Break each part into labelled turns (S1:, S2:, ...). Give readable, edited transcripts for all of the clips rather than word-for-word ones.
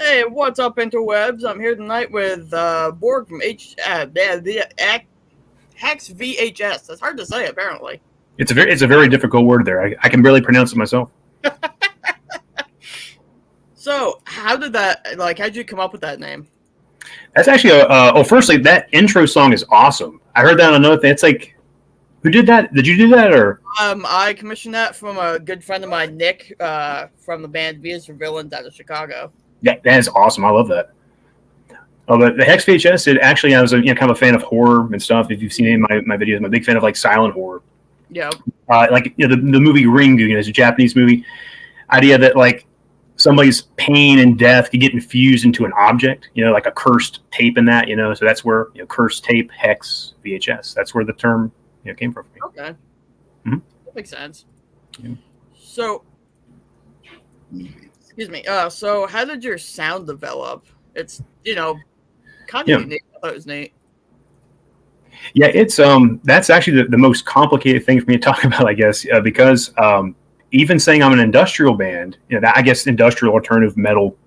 S1: Hey, what's up, interwebs? I'm here tonight with Borg from HEX VHS. That's hard to say, apparently.
S2: It's a very difficult word there. I can barely pronounce it myself.
S1: So, how'd you come up with that name?
S2: That's actually firstly, that intro song is awesome. I heard that on another thing. It's like, who did that? Did you do that or?
S1: I commissioned that from a good friend of mine, Nick, from the band V's for Villains out of Chicago.
S2: That is awesome. I love that. Oh, but the Hex VHS, I was kind of a fan of horror and stuff. If you've seen any of my videos, I'm a big fan of like silent horror.
S1: Yeah.
S2: The movie Ringu, it's a Japanese movie. Idea that like somebody's pain and death could get infused into an object, like a cursed tape in that, so that's where, cursed tape, Hex VHS, that's where the term came from.
S1: Okay.
S2: Mm-hmm.
S1: That makes sense.
S2: Yeah.
S1: So, excuse me. So how did your sound develop? It's, kind of unique. I thought it was neat.
S2: Yeah, it's that's actually the most complicated thing for me to talk about, I guess, because even saying I'm an industrial band, that, I guess industrial alternative metal,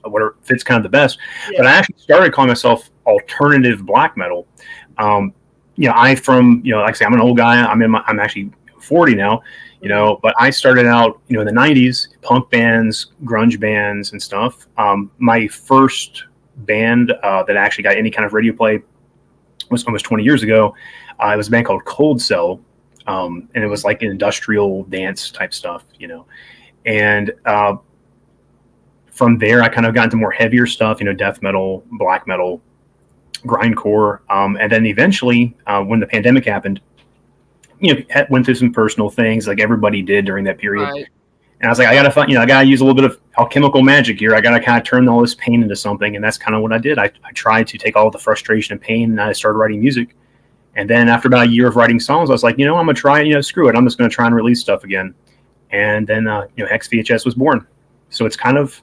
S2: whatever fits kind of the best. Yeah. But I actually started calling myself alternative black metal. Like I say, I'm an old guy. I'm actually 40 now, but I started out, in the 90s, punk bands, grunge bands and stuff. My first band that actually got any kind of radio play was almost 20 years ago. It was a band called Cold Cell. And it was like industrial dance type stuff, and from there I kind of got into more heavier stuff, death metal, black metal, grindcore. And then eventually when the pandemic happened, went through some personal things like everybody did during that period. Right. And I was like, I gotta use a little bit of alchemical magic here. I gotta kind of turn all this pain into something. And that's kind of what I did. I tried to take all the frustration and pain, and I started writing music. And then after about a year of writing songs, I was like, I'm going to try, screw it. I'm just going to try and release stuff again. And then, Hex VHS was born. So it's kind of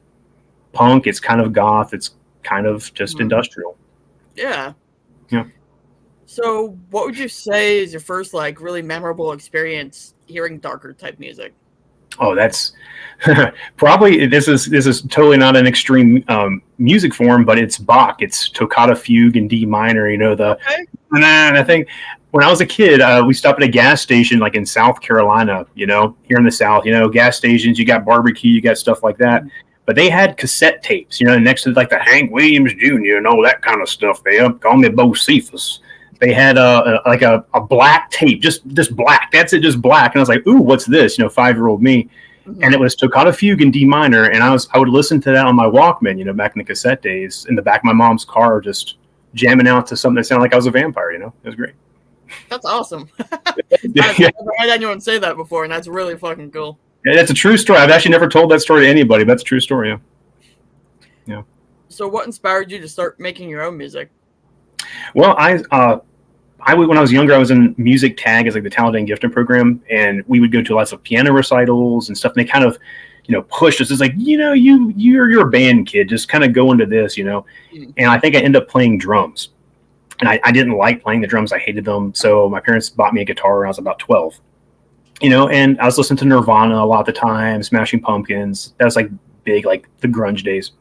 S2: punk. It's kind of goth. It's kind of just industrial.
S1: Yeah.
S2: Yeah.
S1: So what would you say is your first, really memorable experience hearing darker type music?
S2: Oh, that's probably, this is totally not an extreme music form, but it's Bach. It's Toccata Fugue in D minor,
S1: Okay.
S2: And I think when I was a kid, we stopped at a gas station like in South Carolina, here in the South, gas stations, you got barbecue, you got stuff like that. But they had cassette tapes, next to like the Hank Williams Jr. and all that kind of stuff. They call me Bo Cephas. They had a black tape, just black. That's it, just black. And I was like, ooh, what's this? 5-year-old me. Mm-hmm. And it was Toccata Fugue in D minor. And I would listen to that on my Walkman, back in the cassette days, in the back of my mom's car, just jamming out to something that sounded like I was a vampire. It was great.
S1: That's awesome. I've never had anyone say that before, and that's really fucking cool.
S2: Yeah, that's a true story. I've actually never told that story to anybody, but that's a true story. Yeah.
S1: So what inspired you to start making your own music?
S2: Well, when I was younger, I was in music tag as like the talent and gifting program, and we would go to lots of piano recitals and stuff. And they kind of, pushed us. It's like, you're a band kid, just kind of go into this, And I think I ended up playing drums, and I didn't like playing the drums. I hated them. So my parents bought me a guitar when I was about 12, and I was listening to Nirvana a lot of the time, Smashing Pumpkins. That was like big, like the grunge days.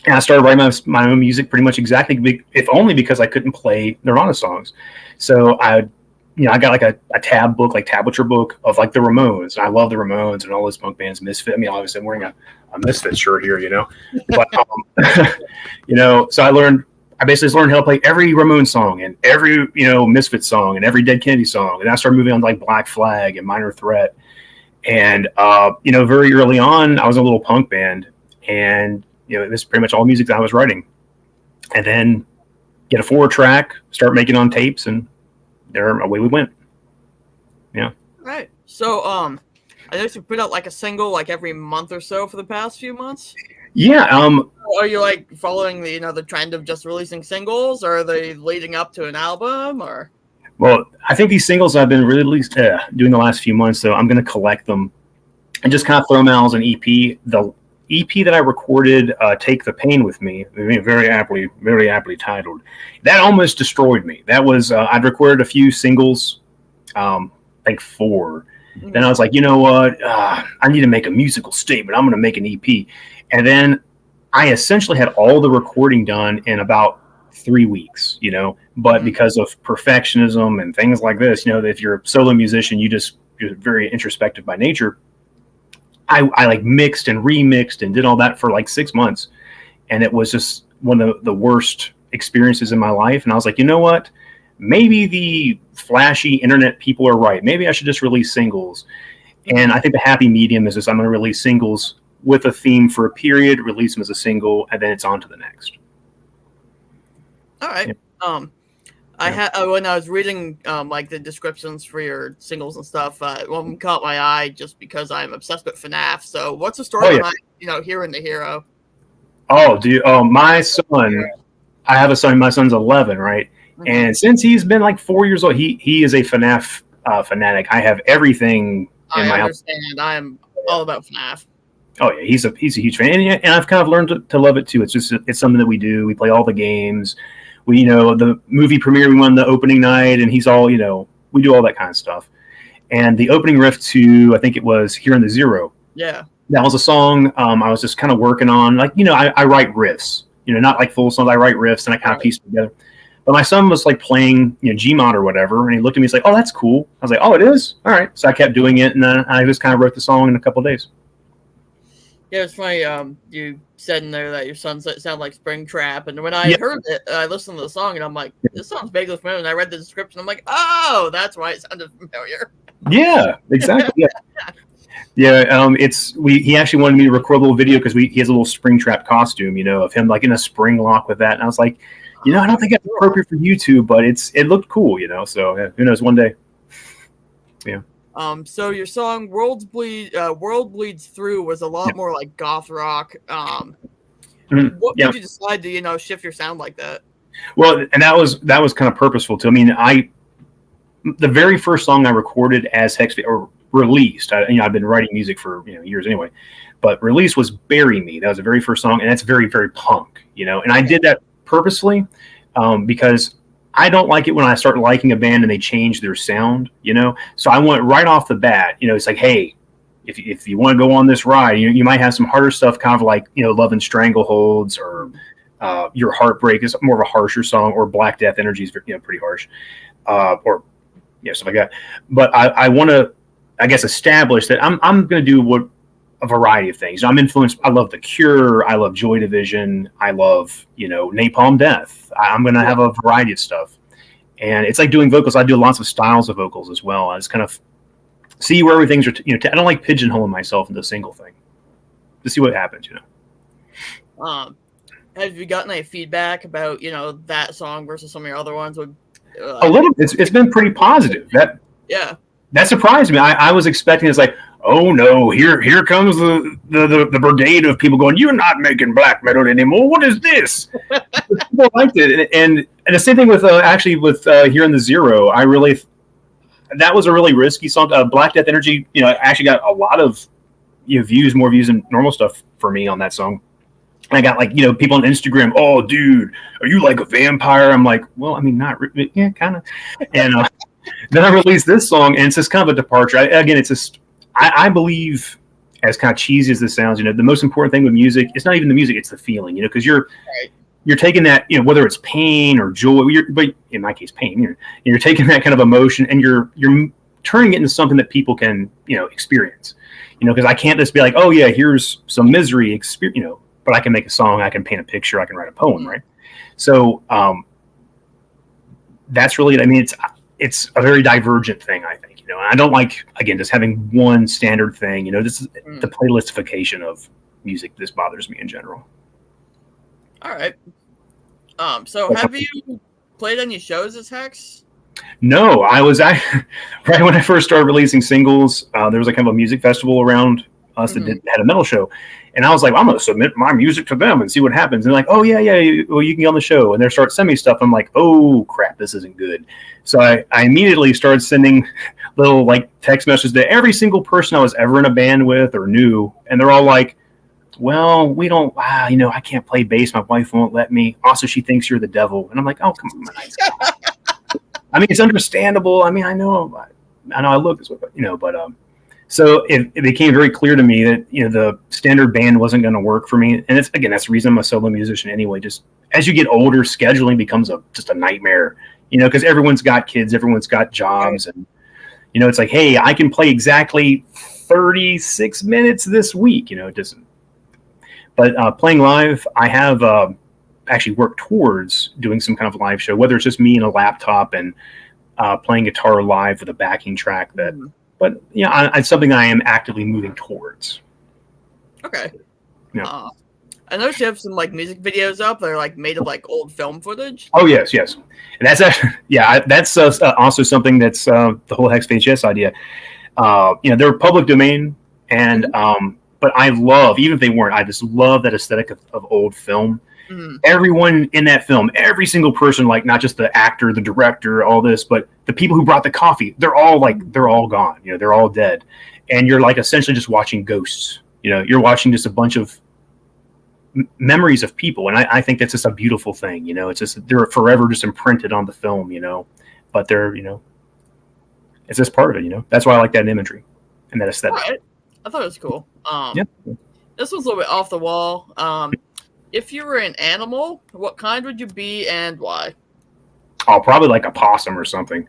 S2: And I started writing my own music pretty much exactly, if only because I couldn't play Nirvana songs. So I got like a tablature book of like the Ramones. And I love the Ramones and all those punk bands, Misfit. I mean, obviously I'm wearing a Misfit shirt here, But, so I basically just learned how to play every Ramones song and every, Misfit song and every Dead Kennedy song. And I started moving on to like Black Flag and Minor Threat. And, very early on, I was in a little punk band. And, it was pretty much all music that I was writing. And then get a 4-track, start making on tapes, and away we went. Yeah.
S1: Right. So, I noticed you put out like a single like every month or so for the past few months.
S2: Yeah.
S1: Are you like following the trend of just releasing singles, or are they leading up to an album, or?
S2: Well, I think these singles I've been released doing the last few months, so I'm going to collect them and just kind of throw them out as an EP. The EP that I recorded, Take the Pain With Me, very aptly titled, that almost destroyed me. That was, I'd recorded a few singles, I think 4. Mm-hmm. Then I was like, you know what, I need to make a musical statement. I'm going to make an EP. And then I essentially had all the recording done in about 3 weeks, but because of perfectionism and things like this, if you're a solo musician, you're very introspective by nature. I like mixed and remixed and did all that for like 6 months. And it was just one of the worst experiences in my life. And I was like, you know what? Maybe the flashy internet people are right. Maybe I should just release singles. And I think the happy medium is just I'm going to release singles with a theme for a period, release them as a single, and then it's on to the next.
S1: All right.
S2: Yeah.
S1: I had when I was reading like the descriptions for your singles and stuff, one of them caught my eye just because I'm obsessed with FNAF. So what's the story behind hearing the hero?
S2: Oh, dude! Oh, my son. I have a son. My son's 11, right? Mm-hmm. And since he's been like 4 years old, he is a FNAF fanatic. I have everything in my house.
S1: I'm all about FNAF.
S2: Oh yeah, he's a huge fan, and I've kind of learned to love it too. It's something that we do. We play all the games. We the movie premiere. We won the opening night, and he's all we do all that kind of stuff. And the opening riff to I think it was Here in the Zero.
S1: Yeah.
S2: That was a song I was just kind of working on. Like, I write riffs, not like full songs. I write riffs and I kind of piece them together. But my son was like playing, Gmod or whatever. And he looked at me, he's like, oh, that's cool. I was like, oh, it is? All right. So I kept doing it. And then I just kind of wrote the song in a couple of days.
S1: Yeah, it's funny. You said in there that your son sounded like Springtrap. And when I heard it, I listened to the song and I'm like, this sounds vaguely familiar. And I read the description. I'm like, oh, that's why it sounded familiar.
S2: Yeah, exactly. Yeah. Yeah, he actually wanted me to record a little video because he has a little Springtrap costume, of him like in a spring lock with that, and I was like, I don't think it's appropriate for YouTube, but it looked cool, So who knows, one day. Yeah.
S1: So your song World Bleeds Through was a lot more like goth rock. What made you decide to shift your sound like that?
S2: Well, and that was kind of purposeful too. I mean, the very first song I recorded as HEX or released, I've been writing music for years anyway, but released was Bury Me. That was the very first song, and that's very, very punk, and I did that purposely because I don't like it when I start liking a band and they change their sound, so I went right off the bat, it's like, hey, if you want to go on this ride, you might have some harder stuff, kind of like Love and Strangleholds, or Your Heartbreak is more of a harsher song, or Black Death Energy is pretty harsh, or stuff like that. But I want to, I guess, establish that I'm going to do a variety of things. I'm influenced. I love The Cure. I love Joy Division. I love, Napalm Death. I'm going to have a variety of stuff. And it's like doing vocals. I do lots of styles of vocals as well. I just kind of see where everything's, I don't like pigeonholing myself into a single thing. To see what happens,
S1: Have you gotten any feedback about, that song versus some of your other ones?
S2: A little. It's been pretty positive. That surprised me. I was expecting it's like, oh no, here comes the brigade of people going, you're not making black metal anymore. What is this? People liked it, and the same thing with Here in the Zero. That was a really risky song. Black Death Energy, actually got a lot of views, more views than normal stuff for me on that song. I got people on Instagram, oh dude, are you like a vampire? I'm like, well, I mean, not really, yeah, kind of. And then I released this song, and it's just kind of a departure. I believe, as kind of cheesy as this sounds, the most important thing with music, it's not even the music, it's the feeling, because you're taking that, whether it's pain or joy, but in my case, pain, you're taking that kind of emotion and you're turning it into something that people can, experience, because I can't just be like, oh yeah, here's some misery, but I can make a song, I can paint a picture, I can write a poem, right? So that's really, it's a very divergent thing, I think, and I don't like, again, just having one standard thing, this is the playlistification of music. This bothers me in general.
S1: All right. So have you played any shows as HEX?
S2: No, I was right when I first started releasing singles. There was kind of a music festival around us that had a metal show, and I was like, I'm going to submit my music to them and see what happens. And they're like, oh yeah, well, you can get on the show, and they start sending me stuff. I'm like, oh crap, this isn't good. So I immediately started sending little text messages to every single person I was ever in a band with or knew, and they're all like, well, we don't, I can't play bass. My wife won't let me. Also, she thinks you're the devil. And I'm like, oh, come on. It's understandable. I know I look this way, but So it became very clear to me that the standard band wasn't going to work for me, and that's the reason I'm a solo musician anyway. Just as you get older, scheduling becomes just a nightmare, because everyone's got kids, everyone's got jobs, and it's like, hey, I can play exactly 36 minutes this week. It doesn't. But playing live, I have actually worked towards doing some kind of live show, whether it's just me and a laptop and playing guitar live with a backing track. But it's something I am actively moving towards.
S1: Okay.
S2: Yeah.
S1: I noticed you have some like music videos up that are like made of like old film footage.
S2: Oh yes, and that's that's also something that's the whole HEX VHS idea. They're public domain, and but I love, even if they weren't, I just love that aesthetic of old film. Everyone in that film, every single person, like not just the actor, the director, all this, but the people who brought the coffee, they're all gone. They're all dead, and you're like essentially just watching ghosts. You're watching just a bunch of memories of people, and I think that's just a beautiful thing. It's just they're forever just imprinted on the film. But they're it's just part of it. That's why I like that imagery and that aesthetic.
S1: Right. I thought it was cool. This was a little bit off the wall. If you were an animal, what kind would you be and why?
S2: Oh, probably like a possum or something.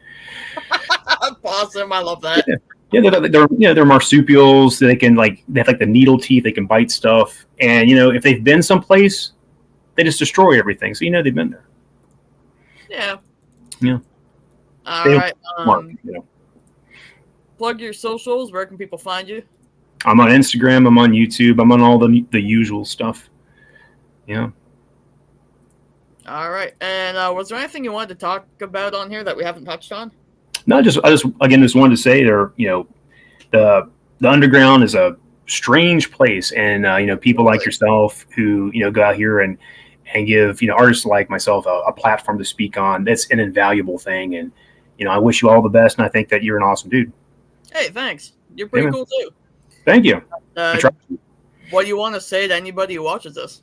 S1: Possum, I love that.
S2: They're marsupials. They have like the needle teeth. They can bite stuff, and if they've been someplace, they just destroy everything. So they've been there.
S1: Yeah.
S2: Yeah.
S1: All right. Plug your socials. Where can people find you?
S2: I'm on Instagram. I'm on YouTube. I'm on all the usual stuff. Yeah.
S1: All right. And was there anything you wanted to talk about on here that we haven't touched on?
S2: No, I just wanted to say the underground is a strange place, and people like yourself who go out here and give artists like myself a platform to speak on. That's an invaluable thing, and I wish you all the best, and I think that you're an awesome dude.
S1: Hey, thanks. You're pretty cool too.
S2: Thank you.
S1: What do you want to say to anybody who watches this?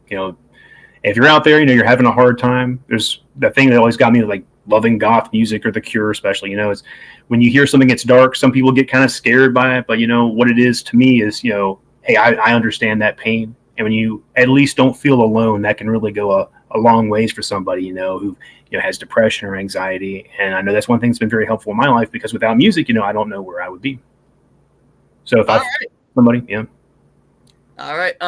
S2: If you're out there, you're having a hard time, there's the thing that always got me like loving goth music, or The Cure especially, it's when you hear something that's dark, some people get kind of scared by it, but what it is to me is, hey, I understand that pain. And when you at least don't feel alone, that can really go a long ways for somebody, who has depression or anxiety. And I know that's one thing that's been very helpful in my life, because without music, I don't know where I would be. So if somebody,
S1: All right.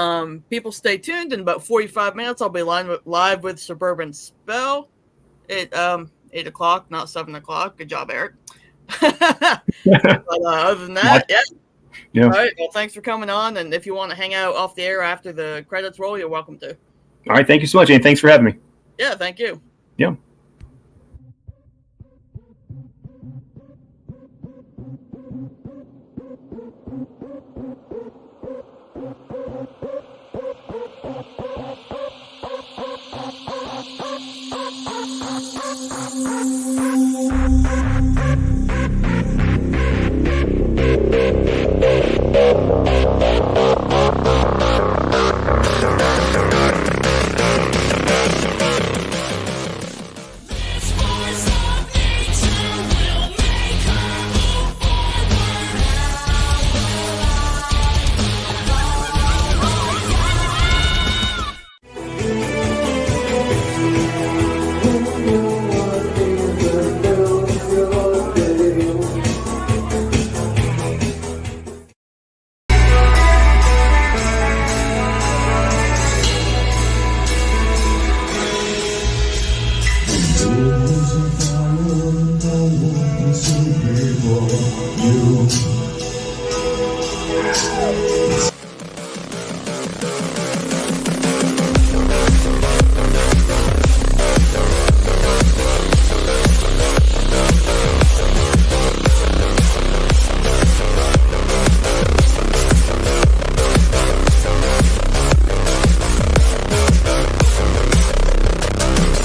S1: People stay tuned. In about 45 minutes, I'll be live with Suburban Spell at 8 o'clock, not 7 o'clock. Good job, Eric. But other than that, yeah. All right. Well, thanks for coming on. And if you want to hang out off the air after the credits roll, you're welcome to.
S2: All right. Thank you so much, and thanks for having me.
S1: Yeah, thank you.
S2: Yeah.